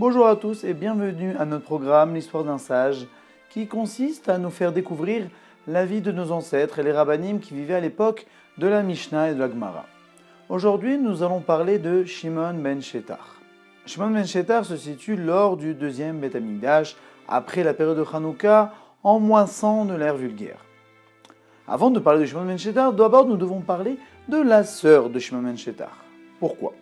Bonjour à tous et bienvenue à notre programme L'Histoire d'un sage qui consiste à nous faire découvrir la vie de nos ancêtres et les rabbanim qui vivaient à l'époque de la Mishnah et de la Gemara. Aujourd'hui, nous allons parler de Shimon ben Shetach. Shimon ben Shetach se situe lors du deuxième Beth Amikdash, après la période de Hanouka, en moins 100 de l'ère vulgaire. Avant de parler de Shimon ben Shetach, d'abord nous devons parler de la sœur de Shimon ben Shetach. Pourquoi ?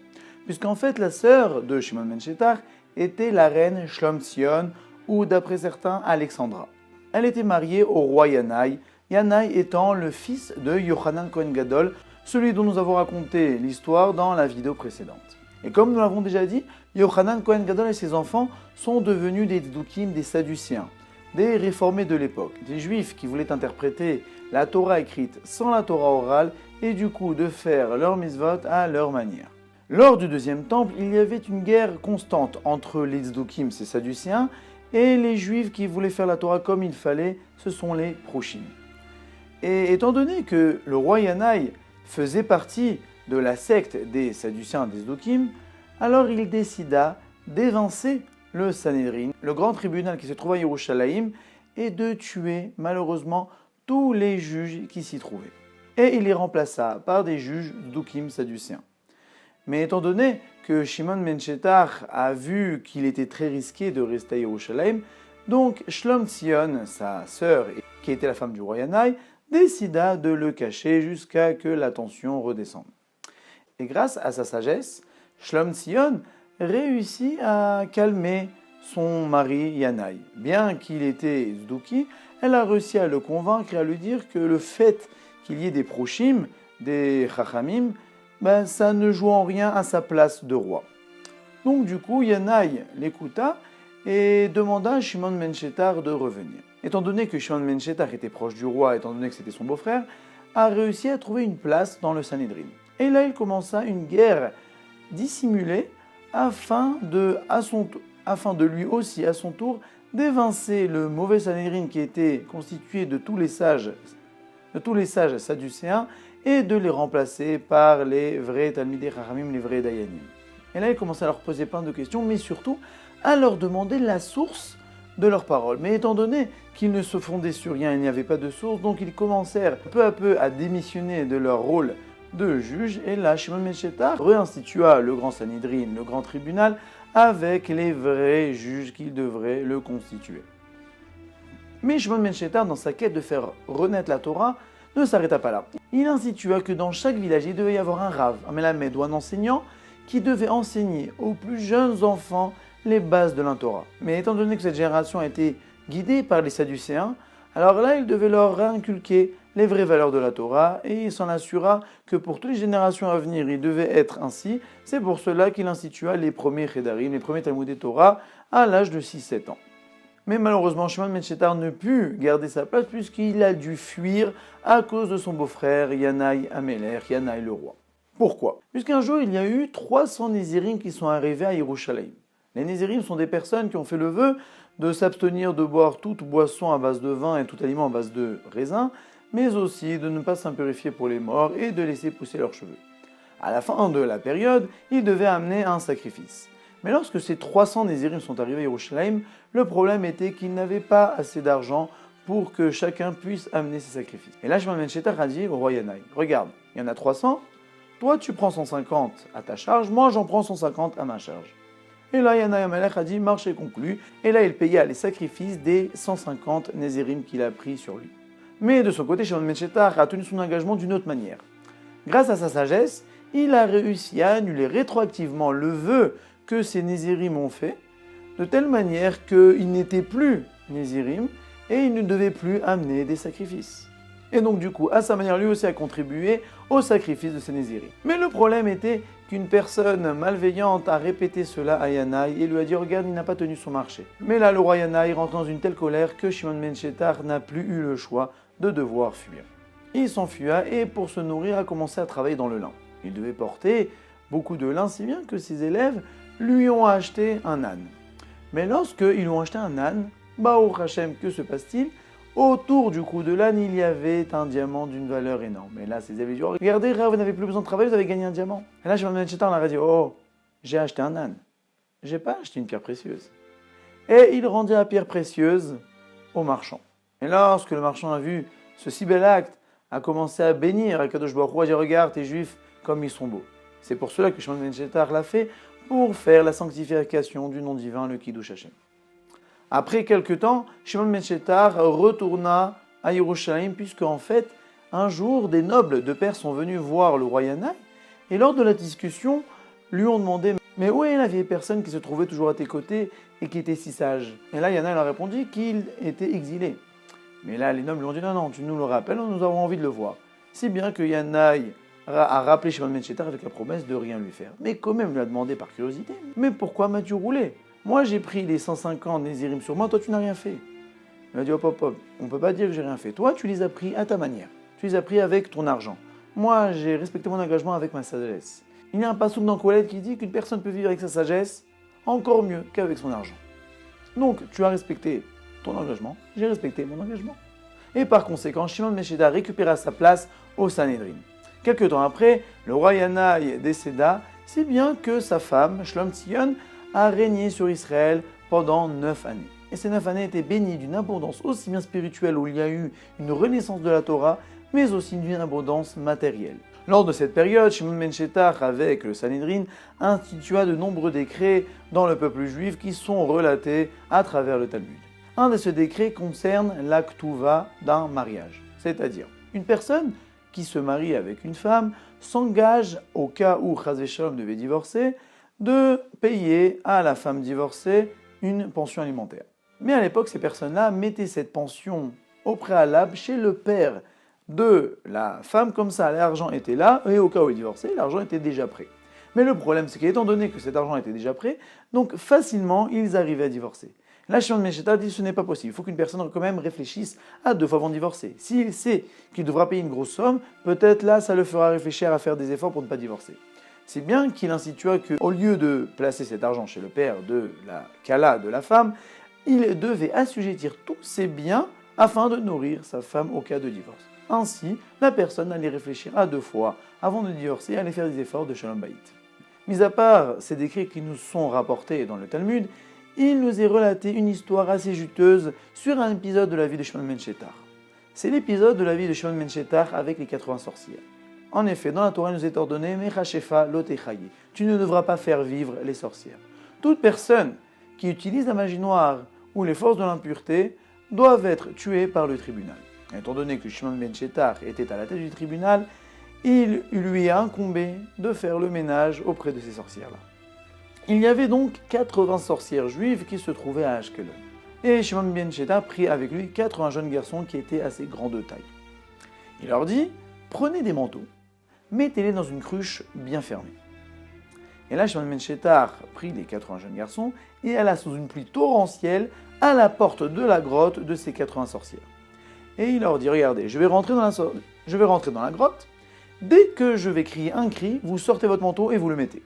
Puisqu'en fait, la sœur de Shimon ben Shetach était la reine Shlom Tzion, ou d'après certains, Alexandra. Elle était mariée au roi Yanaï, Yanaï étant le fils de Yochanan Kohen Gadol, celui dont nous avons raconté l'histoire dans la vidéo précédente. Et comme nous l'avons déjà dit, Yochanan Kohen Gadol et ses enfants sont devenus des Tzdukim, des Sadduciens, des réformés de l'époque, des Juifs qui voulaient interpréter la Torah écrite sans la Torah orale et du coup de faire leur mitzvot à leur manière. Lors du deuxième temple, il y avait une guerre constante entre les Tzdukim, ces Sadduciens, et les Juifs qui voulaient faire la Torah comme il fallait, ce sont les Proshim. Et étant donné que le roi Yanaï faisait partie de la secte des Sadduciens des Tzdukim, alors il décida d'évincer le Sanhédrin, le grand tribunal qui se trouve à Yerushalayim, et de tuer malheureusement tous les juges qui s'y trouvaient. Et il les remplaça par des juges Tzdukim sadduciens. Mais étant donné que Shimon ben Shetach a vu qu'il était très risqué de rester à Yerushalayim, donc Shlom Tzion, sa sœur, qui était la femme du roi Yanaï, décida de le cacher jusqu'à que la tension redescende. Et grâce à sa sagesse, Shlom Tzion réussit à calmer son mari Yanaï. Bien qu'il était Tzduki, elle a réussi à le convaincre et à lui dire que le fait qu'il y ait des proshim, des chachamim, ça ne joue en rien à sa place de roi. Donc du coup, Yanaï l'écouta et demanda à Shimon ben Shetach de revenir. Étant donné que Shimon ben Shetach était proche du roi, étant donné que c'était son beau-frère, a réussi à trouver une place dans le Sanhédrin. Et là, il commença une guerre dissimulée afin de lui aussi, à son tour, d'évincer le mauvais Sanhédrin qui était constitué de tous les sages sadducéens et de les remplacer par les vrais Talmidei Chachamim, les vrais Dayanim. Et là, il commençait à leur poser plein de questions, mais surtout à leur demander la source de leurs paroles. Mais étant donné qu'ils ne se fondaient sur rien, il n'y avait pas de source, donc ils commencèrent peu à peu à démissionner de leur rôle de juge. Et là, Shimon ben Shetach réinstitua le grand Sanhédrin, le grand tribunal, avec les vrais juges qui devraient le constituer. Mais Shimon ben Shetach, dans sa quête de faire renaître la Torah, ne s'arrêta pas là. Il institua que dans chaque village, il devait y avoir un rav, un melamed ou un enseignant qui devait enseigner aux plus jeunes enfants les bases de la Torah. Mais étant donné que cette génération a été guidée par les Sadducéens, alors là, il devait leur réinculquer les vraies valeurs de la Torah et il s'en assura que pour toutes les générations à venir, il devait être ainsi. C'est pour cela qu'il institua les premiers Chedarim, les premiers Talmudei Torah à l'âge de 6-7 ans. Mais malheureusement, Shimon ben Shetach ne put garder sa place puisqu'il a dû fuir à cause de son beau-frère Yanaï Amelech, Yanaï le roi. Pourquoi ? Puisqu'un jour, il y a eu 300 Nézirim qui sont arrivés à Yerushalayim. Les Nézirim sont des personnes qui ont fait le vœu de s'abstenir de boire toute boisson à base de vin et tout aliment à base de raisin, mais aussi de ne pas s'impurifier pour les morts et de laisser pousser leurs cheveux. À la fin de la période, ils devaient amener un sacrifice. Mais lorsque ces 300 Nézirim sont arrivés à Yerushalayim, le problème était qu'ils n'avaient pas assez d'argent pour que chacun puisse amener ses sacrifices. Et là, Shimon ben Shetach a dit au roi Yanaï, regarde, il y en a 300, toi tu prends 150 à ta charge, moi j'en prends 150 à ma charge. Et là, Yanaï Amelech a dit, marché conclu, et là il paya les sacrifices des 150 Nézirim qu'il a pris sur lui. Mais de son côté, Shimon ben Shetach a tenu son engagement d'une autre manière. Grâce à sa sagesse, il a réussi à annuler rétroactivement le vœu que ces Nézirim ont fait, de telle manière qu'ils n'étaient plus Nézirim et ils ne devaient plus amener des sacrifices. Et donc du coup, à sa manière, lui aussi a contribué au sacrifice de ces Nézirim. Mais le problème était qu'une personne malveillante a répété cela à Yanaï et lui a dit « Regarde, il n'a pas tenu son marché ». Mais là, le roi Yanaï rentre dans une telle colère que Shimon ben Shetach n'a plus eu le choix de devoir fuir. Il s'enfuya et pour se nourrir a commencé à travailler dans le lin. Il devait porter beaucoup de lin, si bien que ses élèves lui ont acheté un âne. Mais lorsqu'ils lui ont acheté un âne, Baruch Hashem, que se passe-t-il ? Autour du cou de l'âne, il y avait un diamant d'une valeur énorme. Et là, ses élèves disent, oh, regardez, vous n'avez plus besoin de travailler, vous avez gagné un diamant. Et là, Shimon ben Shetach leur a dit, oh, j'ai acheté un âne. j'ai pas acheté une pierre précieuse. Et il rendit la pierre précieuse au marchand. Et lorsque le marchand a vu ce si bel acte, a commencé à bénir Akadosh Baruch Hu, a dit regarde tes juifs comme ils sont beaux. C'est pour cela que Shimon ben Shetar l'a fait, pour faire la sanctification du nom divin, le Kiddush Hashem. Après quelque temps, Shimon ben Shetar retourna à Yerushalayim, puisque en fait, un jour, des nobles de Perse sont venus voir le roi Yanaï, et lors de la discussion, lui ont demandé « Mais où est la vieille personne qui se trouvait toujours à tes côtés et qui était si sage ?» Et là, Yanaï leur a répondu qu'il était exilé. Mais là, les nobles lui ont dit « Non, tu nous le rappelles, nous avons envie de le voir. » Si bien que Yanaï a rappelé Shimon ben Shetar avec la promesse de rien lui faire. Mais quand même, lui a demandé par curiosité « Mais pourquoi m'as-tu roulé? Moi, j'ai pris les 150 Nézirim sur moi, toi, tu n'as rien fait. » Il a dit « Hop, hop, hop, on ne peut pas dire que j'ai rien fait. Toi, tu les as pris à ta manière. Tu les as pris avec ton argent. Moi, j'ai respecté mon engagement avec ma sagesse. Il y a un passouk dans Kohelet qui dit qu'une personne peut vivre avec sa sagesse encore mieux qu'avec son argent. Donc, tu as respecté ton engagement, j'ai respecté mon engagement. » Et par conséquent, Shimon ben Shetar récupéra sa place au Sanhédrin. Quelque temps après, le roi Yanaï décéda, si bien que sa femme, Shlom Tzion, a régné sur Israël pendant 9 années. Et ces 9 années étaient bénies d'une abondance aussi bien spirituelle où il y a eu une renaissance de la Torah, mais aussi d'une abondance matérielle. Lors de cette période, Shimon ben Shetar, avec le Sanhédrin, institua de nombreux décrets dans le peuple juif qui sont relatés à travers le Talmud. Un de ces décrets concerne la ktuva d'un mariage, c'est-à-dire une personne qui se marie avec une femme s'engage, au cas où Chas v'Shalom devait divorcer, de payer à la femme divorcée une pension alimentaire. Mais à l'époque, ces personnes-là mettaient cette pension au préalable chez le père de la femme, comme ça l'argent était là, et au cas où il divorçait, l'argent était déjà prêt. Mais le problème, c'est qu'étant donné que cet argent était déjà prêt, donc facilement, ils arrivaient à divorcer. Là, Shimon ben Shetar dit que ce n'est pas possible. Il faut qu'une personne quand même réfléchisse à 2 fois avant de divorcer. S'il sait qu'il devra payer une grosse somme, peut-être là, ça le fera réfléchir à faire des efforts pour ne pas divorcer. C'est bien qu'il institua qu'au lieu de placer cet argent chez le père de la kala de la femme, il devait assujettir tous ses biens afin de nourrir sa femme au cas de divorce. Ainsi, la personne allait réfléchir à 2 fois avant de divorcer et allait faire des efforts de Shalom Bayit. Mis à part ces décrets qui nous sont rapportés dans le Talmud, il nous est relaté une histoire assez juteuse sur un épisode de la vie de Shimon ben Shetar. C'est l'épisode de la vie de Shimon ben Shetar avec les 80 sorcières. En effet, dans la Torah, il nous est ordonné « Mechashefa lo techaye » tu ne devras pas faire vivre les sorcières. Toute personne qui utilise la magie noire ou les forces de l'impureté doivent être tuées par le tribunal. Étant donné que Shimon ben Shetar était à la tête du tribunal, il lui a incombé de faire le ménage auprès de ces sorcières-là. Il y avait donc 80 sorcières juives qui se trouvaient à Ashkelon. Et Shimon ben Shetar prit avec lui 80 jeunes garçons qui étaient assez grands de taille. Il leur dit « Prenez des manteaux, mettez-les dans une cruche bien fermée. » Et là, Shimon ben Shetar prit les 80 jeunes garçons et alla sous une pluie torrentielle à la porte de la grotte de ces 80 sorcières. Et il leur dit « Regardez, je vais rentrer dans la grotte. Dès que je vais crier un cri, vous sortez votre manteau et vous le mettez.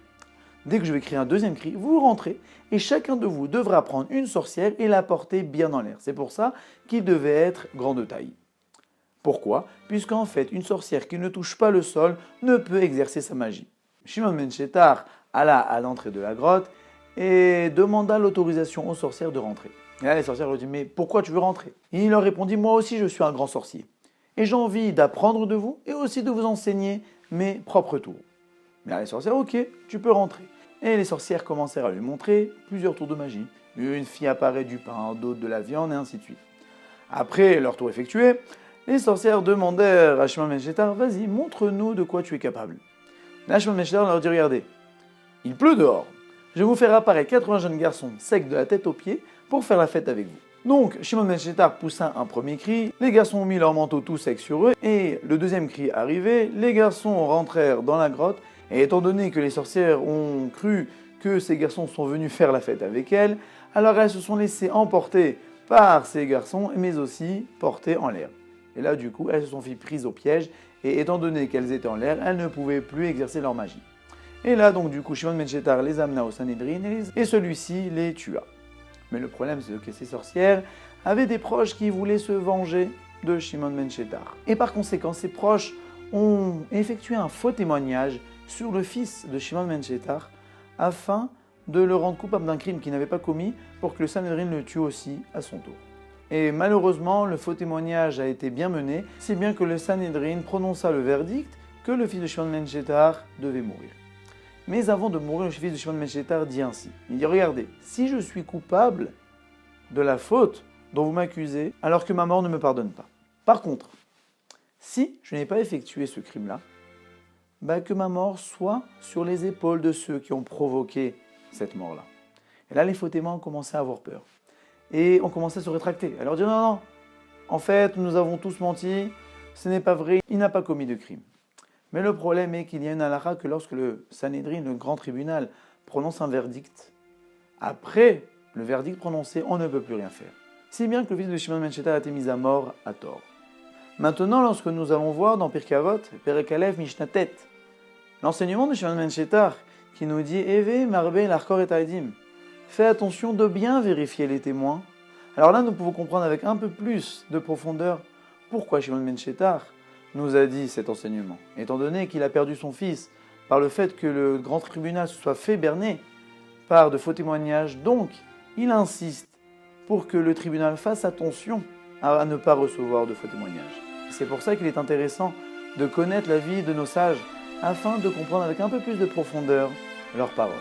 Dès que je vais crier un deuxième cri, vous rentrez et chacun de vous devra prendre une sorcière et la porter bien dans l'air. » C'est pour ça qu'il devait être grand de taille. Pourquoi? Puisqu'en fait, une sorcière qui ne touche pas le sol ne peut exercer sa magie. Shimon ben Shetar alla à l'entrée de la grotte et demanda l'autorisation aux sorcières de rentrer. Et là, les sorcières lui ont dit « Mais pourquoi tu veux rentrer ?» Et il leur répondit « Moi aussi, je suis un grand sorcier. Et j'ai envie d'apprendre de vous et aussi de vous enseigner mes propres tours. » Mais là, les sorcières « Ok, tu peux rentrer. » Et les sorcières commencèrent à lui montrer plusieurs tours de magie. Une fille apparaît du pain, d'autres de la viande et ainsi de suite. Après leur tour effectué, les sorcières demandèrent à Shimon ben Shetar « Vas-y, montre-nous de quoi tu es capable. » Là, Shimon ben Shetar leur dit « Regardez, il pleut dehors. Je vais vous faire apparaître 80 jeunes garçons secs de la tête aux pieds pour faire la fête avec vous. » Donc, Shimon ben Shetar poussa un premier cri, les garçons ont mis leur manteau tout secs sur eux, et le deuxième cri arrivé, les garçons rentrèrent dans la grotte, et étant donné que les sorcières ont cru que ces garçons sont venus faire la fête avec elles, alors elles se sont laissées emporter par ces garçons, mais aussi portées en l'air. Et là, du coup, elles se sont fait prises au piège, et étant donné qu'elles étaient en l'air, elles ne pouvaient plus exercer leur magie. Et là, donc, du coup, Shimon ben Shetar les amena au Sanhédrin, et celui-ci les tua. Mais le problème, c'est que ces sorcières avaient des proches qui voulaient se venger de Shimon ben Shetar. Et par conséquent, ces proches ont effectué un faux témoignage sur le fils de Shimon ben Shetar afin de le rendre coupable d'un crime qu'il n'avait pas commis pour que le Sanhédrin le tue aussi à son tour. Et malheureusement, le faux témoignage a été bien mené, si bien que le Sanhédrin prononça le verdict que le fils de Shimon ben Shétar devait mourir. Mais avant de mourir, le fils de Shimon ben Shétar dit ainsi, il dit « Regardez, si je suis coupable de la faute dont vous m'accusez, alors que ma mort ne me pardonne pas. Par contre, si je n'ai pas effectué ce crime-là, que ma mort soit sur les épaules de ceux qui ont provoqué cette mort-là. » Et là, les faux témoins ont commencé à avoir peur. Et ont commencé à se rétracter, à leur dire « Non, non, en fait, nous avons tous menti, ce n'est pas vrai, il n'a pas commis de crime. » Mais le problème est qu'il y a une halakha que lorsque le Sanhédrin, le grand tribunal, prononce un verdict, après le verdict prononcé, on ne peut plus rien faire. Si bien que le fils de Shimon ben Shétar a été mis à mort à tort. Maintenant, lorsque nous allons voir dans Pirkei Avot, Perek Aleph, Mishnah Tet, l'enseignement de Shimon ben Shétar qui nous dit « Eve marbe l'arkor et taïdim » fais attention de bien vérifier les témoins. Alors là, nous pouvons comprendre avec un peu plus de profondeur pourquoi Shimon ben Shétar nous a dit cet enseignement. Étant donné qu'il a perdu son fils par le fait que le grand tribunal se soit fait berner par de faux témoignages, donc il insiste pour que le tribunal fasse attention à ne pas recevoir de faux témoignages. C'est pour ça qu'il est intéressant de connaître la vie de nos sages afin de comprendre avec un peu plus de profondeur leurs paroles.